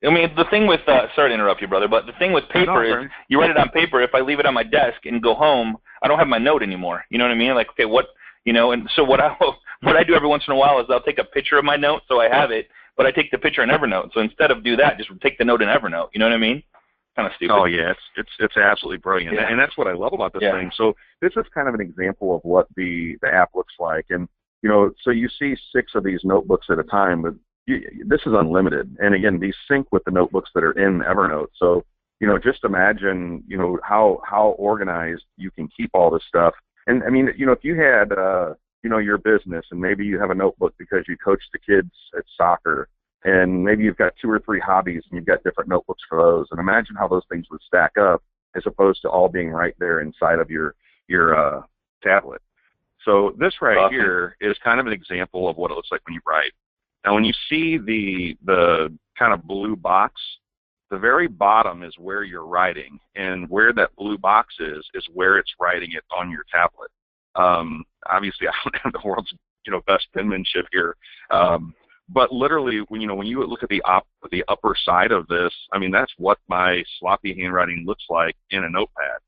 Speaker 2: I mean, the thing with sorry to interrupt you, brother, but the thing with paper is you write it on paper. If I leave it on my desk and go home, I don't have my note anymore. You know what I mean? Like, okay, and so what I do every once in a while is I'll take a picture of my note so I have it, but I take the picture in Evernote. So instead of do that, just take the note in Evernote. You know what I mean? Kind of stupid.
Speaker 1: Oh yeah, it's absolutely brilliant,
Speaker 2: Yeah.
Speaker 1: and that's what I love about this thing. So this is kind of an example of what the app looks like, and so you see 6 of these notebooks at a time, but this is unlimited, and again, these sync with the notebooks that are in Evernote. So just imagine how organized you can keep all this stuff. And I mean, if you had your business, and maybe you have a notebook because you coach the kids at soccer, and maybe you've got 2 or 3 hobbies and you've got different notebooks for those. And imagine how those things would stack up as opposed to all being right there inside of your tablet. So this right here is kind of an example of what it looks like when you write. Now, when you see the kind of blue box, the very bottom is where you're writing, and where that blue box is where it's writing it on your tablet. Obviously, I don't have the world's best penmanship here. But literally, when you look at the upper side of this, I mean, that's what my sloppy handwriting looks like in a notepad.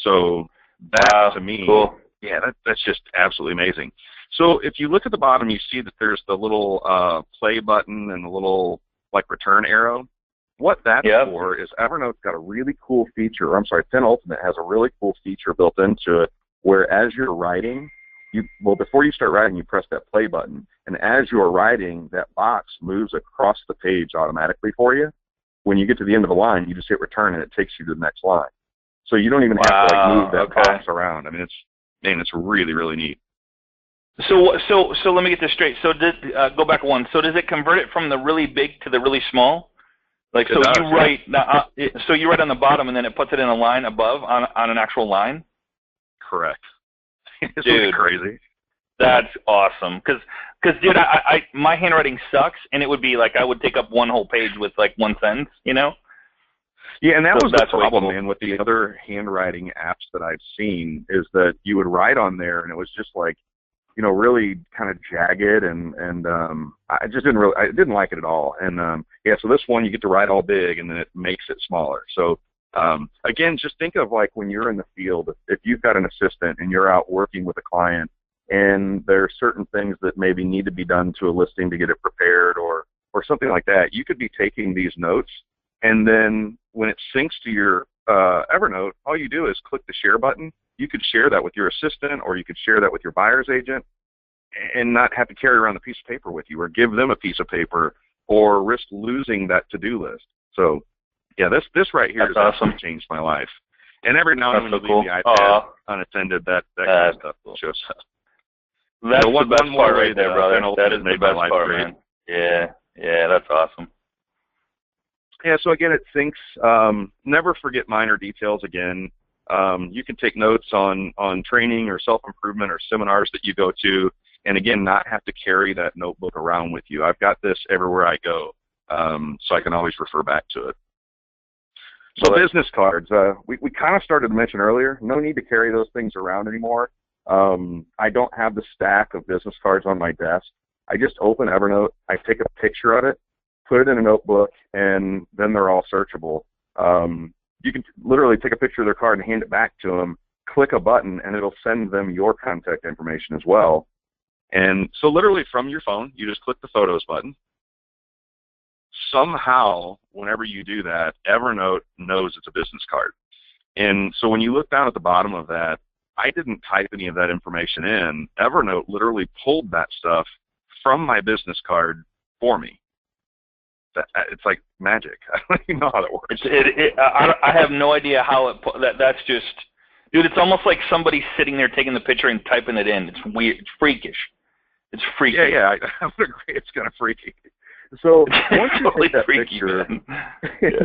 Speaker 1: So that to me,
Speaker 2: cool.
Speaker 1: Yeah, that's just absolutely amazing. So if you look at the bottom, you see that there's the little play button and the little like return arrow. What that's for is Evernote's got a really cool feature. I'm sorry, Pen Ultimate has a really cool feature built into it, where as you're writing, before you start writing, you press that play button, and as you're writing, that box moves across the page automatically for you. When you get to the end of the line, you just hit return, and it takes you to the next line. So you don't even have to move that box around. I mean, it's really, really neat.
Speaker 2: So let me get this straight. So go back one. So does it convert it from the really big to the really small? Like so you write so you write on the bottom, and then it puts it in a line above on an actual line.
Speaker 1: Correct. It's
Speaker 2: Dude,
Speaker 1: crazy.
Speaker 2: That's awesome. Because dude, my handwriting sucks, and it would be like I would take up one whole page with like one sentence,
Speaker 1: Yeah, and that was the problem,
Speaker 2: cool.
Speaker 1: man, with the other handwriting apps that I've seen, is that you would write on there, and it was just like, really kind of jagged, and I just didn't like it at all. And so this one, you get to write all big, and then it makes it smaller. So again, just think of like when you're in the field, if you've got an assistant and you're out working with a client, and there are certain things that maybe need to be done to a listing to get it prepared, or something like that, you could be taking these notes, and then when it syncs to your Evernote, all you do is click the share button. You could share that with your assistant, or you could share that with your buyer's agent, and not have to carry around a piece of paper with you, or give them a piece of paper, or risk losing that to-do list. So, yeah, this right here has awesome. Changed my life. And every now and then when you leave the iPad unattended, that kind of stuff shows up.
Speaker 2: That's the best part right there, brother. That is the best part, man. Yeah, that's awesome.
Speaker 1: Yeah, so again, it syncs. Never forget minor details again. You can take notes on training or self-improvement or seminars that you go to, and again, not have to carry that notebook around with you. I've got this everywhere I go, so I can always refer back to it. So business cards, we kind of started to mention earlier, no need to carry those things around anymore. I don't have the stack of business cards on my desk. I just open Evernote, I take a picture of it, put it in a notebook, and then they're all searchable. You can literally take a picture of their card and hand it back to them, click a button, and it'll send them your contact information as well. And so literally from your phone, you just click the Photos button. Somehow, whenever you do that, Evernote knows it's a business card. And so when you look down at the bottom of that, I didn't type any of that information in. Evernote literally pulled that stuff from my business card for me. It's like magic. I don't even know how that works.
Speaker 2: I have no idea how that's just, dude, it's almost like somebody sitting there taking the picture and typing it in. It's weird. It's freakish. It's freaky.
Speaker 1: Yeah, I would agree. It's kind of freaky. So once you
Speaker 2: totally
Speaker 1: take that
Speaker 2: freaky,
Speaker 1: picture,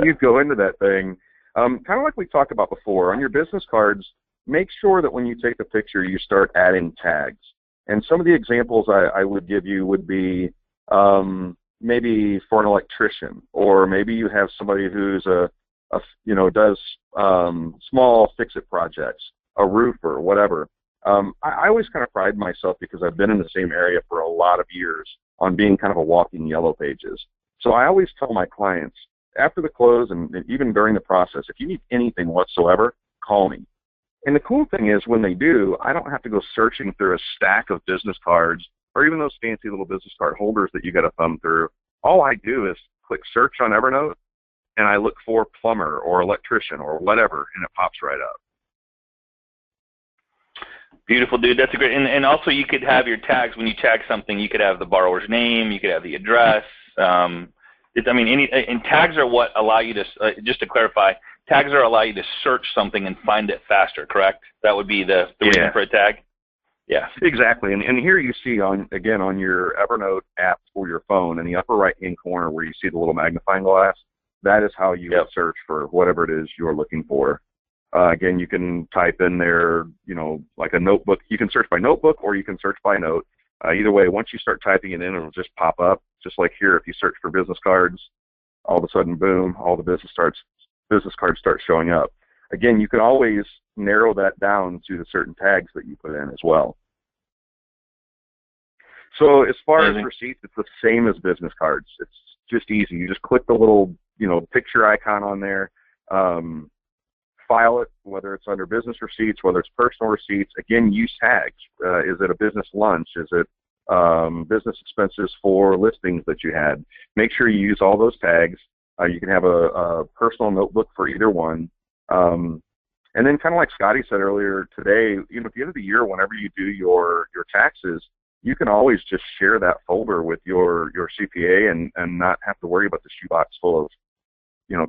Speaker 1: you go into that thing, kind of like we talked about before, on your business cards, make sure that when you take the picture, you start adding tags. And some of the examples I would give you would be maybe for an electrician, or maybe you have somebody who's does small fix-it projects, a roofer, whatever. I always kind of pride myself, because I've been in the same area for a lot of years, on being kind of a walking yellow pages. So I always tell my clients, after the close and even during the process, if you need anything whatsoever, call me. And the cool thing is, when they do, I don't have to go searching through a stack of business cards, or even those fancy little business card holders that you got to thumb through. All I do is click search on Evernote, and I look for plumber or electrician or whatever, and it pops right up.
Speaker 2: Beautiful, dude. That's a great. And also, you could have your tags. When you tag something, you could have the borrower's name. You could have the address. And tags are what allow you to. Just to clarify, tags allow you to search something and find it faster. Correct? That would be the reason for a tag. Yeah.
Speaker 1: Exactly. And here you see on your Evernote app for your phone, in the upper right-hand corner where you see the little magnifying glass, that is how you would search for whatever it is you're looking for. Again, you can type in there, like a notebook. You can search by notebook, or you can search by note. Either way, once you start typing it in, it'll just pop up. Just like here, if you search for business cards, all of a sudden, boom, all the business cards start showing up. Again, you can always narrow that down to the certain tags that you put in as well. So as far as receipts, it's the same as business cards. It's just easy. You just click the little, picture icon on there. File it, whether it's under business receipts, whether it's personal receipts. Again, use tags. Is it a business lunch? Is it business expenses for listings that you had? Make sure you use all those tags. You can have a personal notebook for either one. And then, kind of like Scotty said earlier today, at the end of the year, whenever you do your taxes, you can always just share that folder with your CPA and not have to worry about the shoebox full of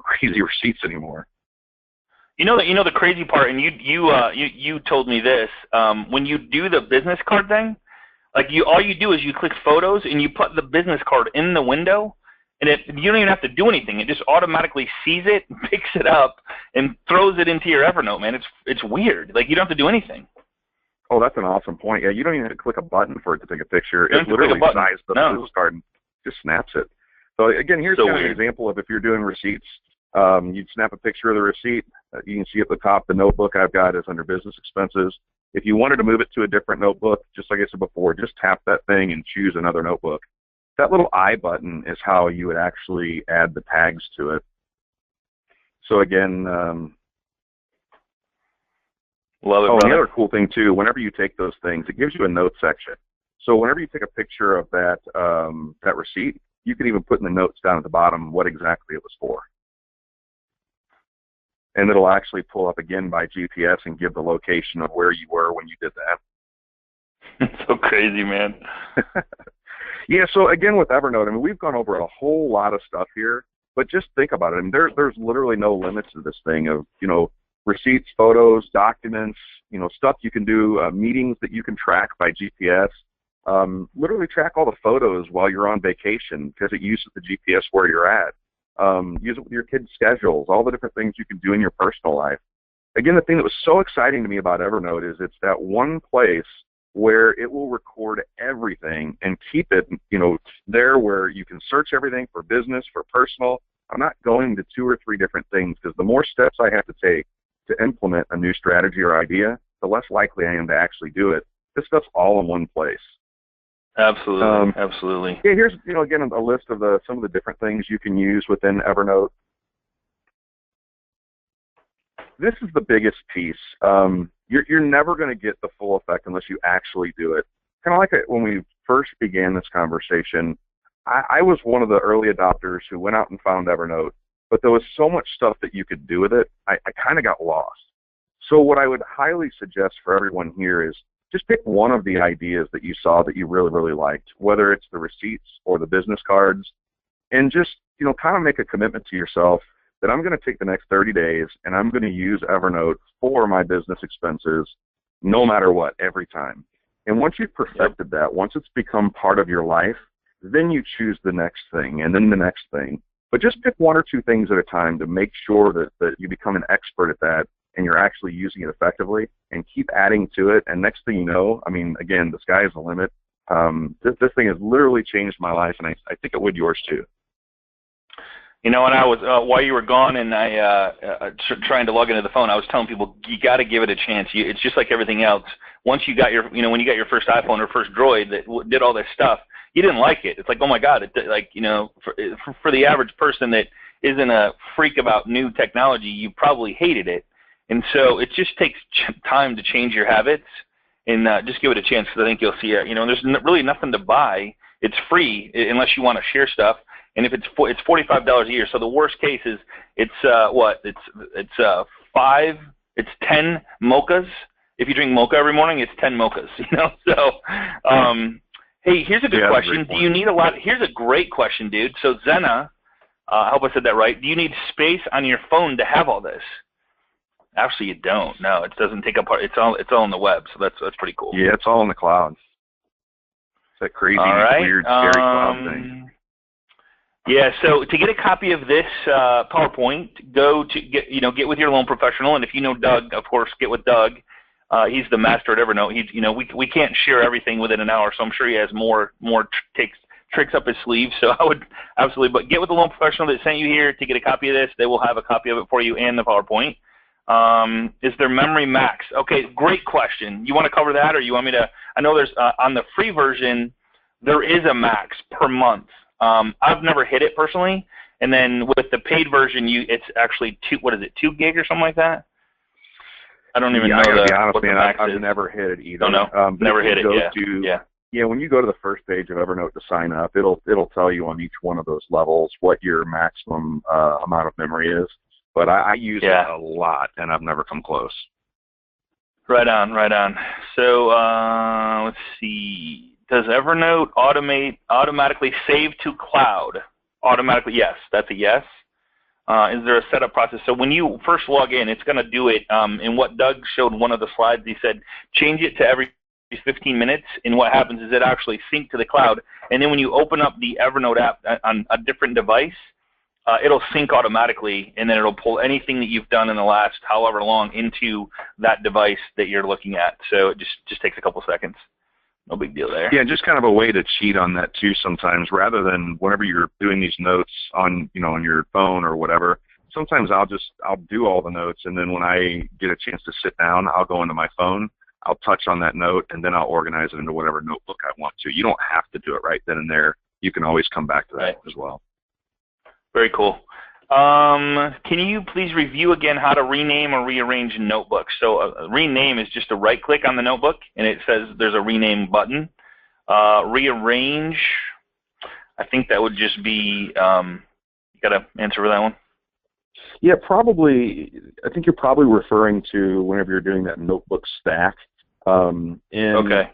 Speaker 1: crazy receipts anymore.
Speaker 2: The crazy part, and you told me this, when you do the business card thing, all you do is you click photos and you put the business card in the window, and you don't even have to do anything. It just automatically sees it, picks it up, and throws it into your Evernote, man. It's weird. You don't have to do anything.
Speaker 1: Oh, that's an awesome point. Yeah, you don't even have to click a button for it to take a picture. It literally sizes the business card and just snaps it. So again, here's kind of an example of if you're doing receipts. You'd snap a picture of the receipt. You can see at the top the notebook I've got is under business expenses. If you wanted to move it to a different notebook, just like I said before, just tap that thing and choose another notebook. That little I button is how you would actually add the tags to it. So again,
Speaker 2: love it.
Speaker 1: Oh, and the other cool thing too, whenever you take those things, it gives you a note section. So whenever you take a picture of that receipt, you can even put in the notes down at the bottom what exactly it was for. And it'll actually pull up again by GPS and give the location of where you were when you did that.
Speaker 2: It's so crazy, man.
Speaker 1: Yeah, so again with Evernote, we've gone over a whole lot of stuff here, but just think about it. There's literally no limits to this thing of, receipts, photos, documents, stuff you can do, meetings that you can track by GPS. Literally track all the photos while you're on vacation because it uses the GPS where you're at. Use it with your kids' schedules, all the different things you can do in your personal life. Again, the thing that was so exciting to me about Evernote is it's that one place where it will record everything and keep it, there where you can search everything for business, for personal. I'm not going to 2 or 3 different things because the more steps I have to take to implement a new strategy or idea, the less likely I am to actually do it. This stuff's all in one place.
Speaker 2: Absolutely, absolutely.
Speaker 1: Yeah, here's again a list of some of the different things you can use within Evernote. This is the biggest piece. You're never going to get the full effect unless you actually do it. Kind of like when we first began this conversation, I was one of the early adopters who went out and found Evernote, but there was so much stuff that you could do with it, I kind of got lost.
Speaker 4: So what I would highly suggest for everyone here is just pick one of the ideas that you saw that you really, really liked, whether it's the receipts or the business cards, and just, kind of make a commitment to yourself that I'm going to take the next 30 days and I'm going to use Evernote for my business expenses no matter what, every time. And once you've perfected that, once it's become part of your life, then you choose the next thing and then the next thing. But just pick one or two things at a time to make sure that you become an expert at that and you're actually using it effectively, and keep adding to it. And next thing you know, I mean, again, the sky is the limit. This thing has literally changed my life, and I think it would yours too.
Speaker 2: When I was while you were gone and I trying to log into the phone, I was telling people you got to give it a chance. It's just like everything else. Once you got your, when you got your first iPhone or first Droid that did all this stuff, you didn't like it. It's like, oh my God, for the average person that isn't a freak about new technology, you probably hated it. And so it just takes time to change your habits, and just give it a chance, because I think you'll see it. There's really nothing to buy. It's free unless you want to share stuff. And if it's $45 a year, so the worst case is it's 10 mochas. If you drink mocha every morning, it's 10 mochas. So hey, here's a good question. Do you need a lot? Here's a great question, dude. So Zena, I hope I said that right. Do you need space on your phone to have all this? Actually, you don't. No, it doesn't take up part. It's all on the web, so that's pretty cool.
Speaker 4: Yeah, it's all in the cloud. It's that crazy, weird, scary cloud thing.
Speaker 2: Yeah. So to get a copy of this PowerPoint, get with your loan professional, and if you know Doug, of course, get with Doug. He's the master at Evernote. We can't share everything within an hour, so I'm sure he has more tricks up his sleeve. So I would absolutely, but get with the loan professional that sent you here to get a copy of this. They will have a copy of it for you and the PowerPoint. Is there memory max? Okay, great question. You want to cover that, or you want me to? I know there's on the free version there is a max per month. I've never hit it personally, and then with the paid version, it's actually 2 gig or something like that. I don't even know what the max is.
Speaker 4: I've never hit it either.
Speaker 2: Oh, no, never hit it.
Speaker 4: Yeah, when you go to the first page of Evernote to sign up, it'll tell you on each one of those levels what your maximum amount of memory is. But I use it a lot, and I've never come close.
Speaker 2: Right on. So let's see. Does Evernote automatically save to cloud? Automatically, yes. That's a yes. Is there a setup process? So when you first log in, it's going to do it. In what Doug showed one of the slides, he said, change it to every 15 minutes, and what happens is it actually syncs to the cloud. And then when you open up the Evernote app on a different device, it'll sync automatically, and then it'll pull anything that you've done in the last however long into that device that you're looking at. So it just takes a couple seconds. No big deal there.
Speaker 4: Yeah, just kind of a way to cheat on that too sometimes, rather than whenever you're doing these notes on your phone or whatever. Sometimes I'll do all the notes, and then when I get a chance to sit down, I'll go into my phone, I'll touch on that note, and then I'll organize it into whatever notebook I want to. You don't have to do it right then and there. You can always come back to that as well.
Speaker 2: Very cool. Can you please review again how to rename or rearrange notebooks? So rename is just a right click on the notebook, and it says there's a rename button. Rearrange, I think that would just be, you got to answer for that one?
Speaker 4: Yeah, probably. I think you're probably referring to whenever you're doing that notebook stack.
Speaker 2: Okay.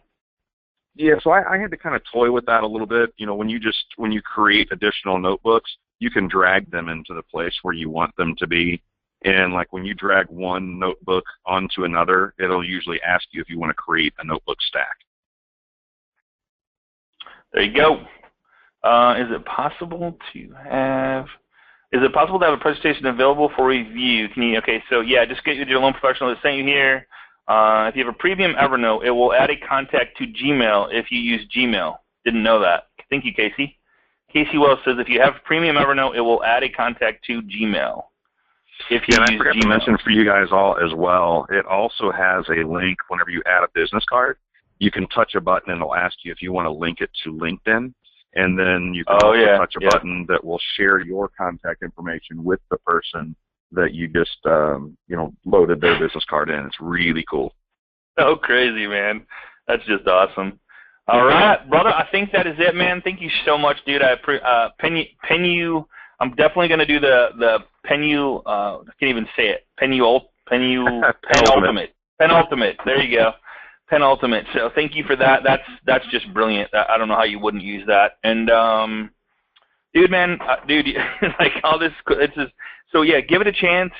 Speaker 4: Yeah, so I had to kind of toy with that a little bit. When you create additional notebooks, you can drag them into the place where you want them to be. And like when you drag one notebook onto another, it'll usually ask you if you want to create a notebook stack.
Speaker 2: There you go. Is it possible to have a presentation available for review? Okay, so yeah, just get with your loan professional that sent you here. If you have a premium Evernote, it will add a contact to Gmail if you use Gmail. Didn't know that. Thank you, Casey. Casey Wells says if you have premium Evernote, it will add a contact to Gmail. If you use
Speaker 4: I forgot to mention for you guys all as well, it also has a link whenever you add a business card. You can touch a button and it'll ask you if you want to link it to LinkedIn. And then you can touch a button that will share your contact information with the person that you just loaded their business card in. It's really cool.
Speaker 2: Oh, crazy, man. That's just awesome. All right, brother, I think that is it, man. Thank you so much, dude. I'm definitely going to do the Penu, I can't even say it, Penultimate. Penultimate. There you go. Penultimate. So thank you for that. That's just brilliant. I don't know how you wouldn't use that. And dude, like all this, it's just, so yeah, give it a chance.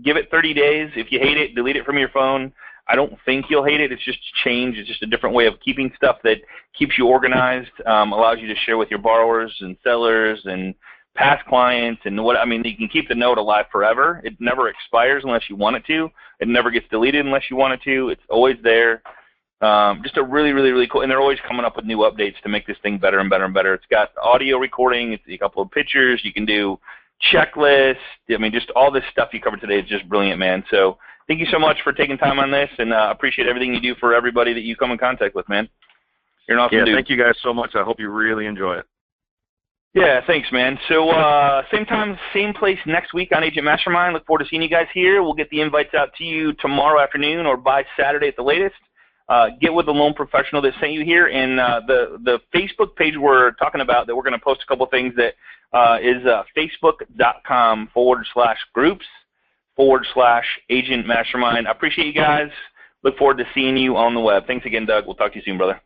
Speaker 2: Give it 30 days. If you hate it, delete it from your phone. I don't think you'll hate it. It's just change. It's just a different way of keeping stuff that keeps you organized, allows you to share with your borrowers and sellers and past clients and you can keep the note alive forever. It never expires unless you want it to. It never gets deleted unless you want it to. It's always there. Just a really, really, really cool, and they're always coming up with new updates to make this thing better and better and better. It's got audio recording. It's a couple of pictures. You can do checklists. Just all this stuff you covered today is just brilliant, man. So thank you so much for taking time on this, and appreciate everything you do for everybody that you come in contact with, man. You're an awesome dude.
Speaker 4: Thank you guys so much. I hope you really enjoy it.
Speaker 2: Yeah, thanks, man. So same time, same place next week on Agent Mastermind. Look forward to seeing you guys here. We'll get the invites out to you tomorrow afternoon or by Saturday at the latest. Get with the loan professional that sent you here. And the Facebook page we're talking about that we're going to post a couple things that is facebook.com/groups/Agent Mastermind. I appreciate you guys. Look forward to seeing you on the web. Thanks again, Doug. We'll talk to you soon, brother.